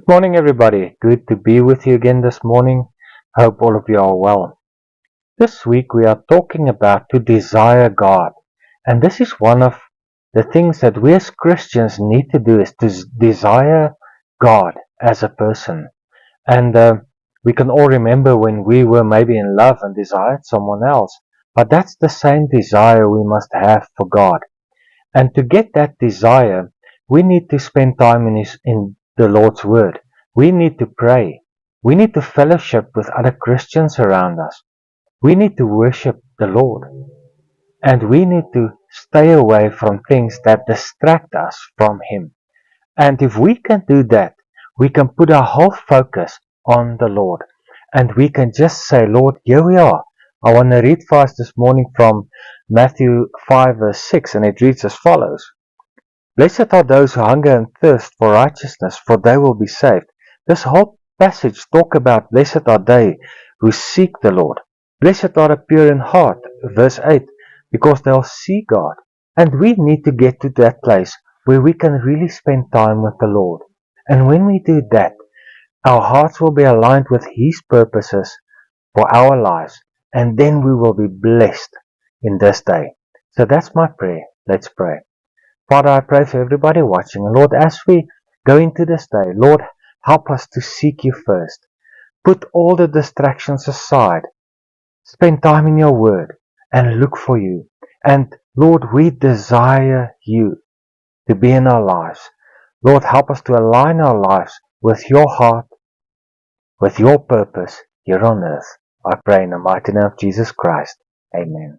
Morning, everybody. Good to be with you again this morning. Hope all of you are well. This week we are talking about to desire God. And this is one of the things that we as Christians need to do, is to desire God as a person. And we can all remember when we were maybe in love and desired someone else. But that's the same desire we must have for God. And to get that desire, we need to spend time in the Lord's Word. We need to pray. We need to fellowship with other Christians around us. We need to worship the Lord. And we need to stay away from things that distract us from Him. And if we can do that, we can put our whole focus on the Lord. And we can just say, Lord, here we are. I want to read for us this morning from Matthew 5 verse 6, and it reads as follows. Blessed are those who hunger and thirst for righteousness, for they will be saved. This whole passage talks about blessed are they who seek the Lord. Blessed are the pure in heart, verse 8, because they'll see God. And we need to get to that place where we can really spend time with the Lord. And when we do that, our hearts will be aligned with His purposes for our lives, and then we will be blessed in this day. So that's my prayer. Let's pray. Father, I pray for everybody watching. Lord, as we go into this day, Lord, help us to seek You first. Put all the distractions aside. Spend time in Your Word and look for You. And Lord, we desire You to be in our lives. Lord, help us to align our lives with Your heart, with Your purpose here on earth. I pray in the mighty name of Jesus Christ. Amen.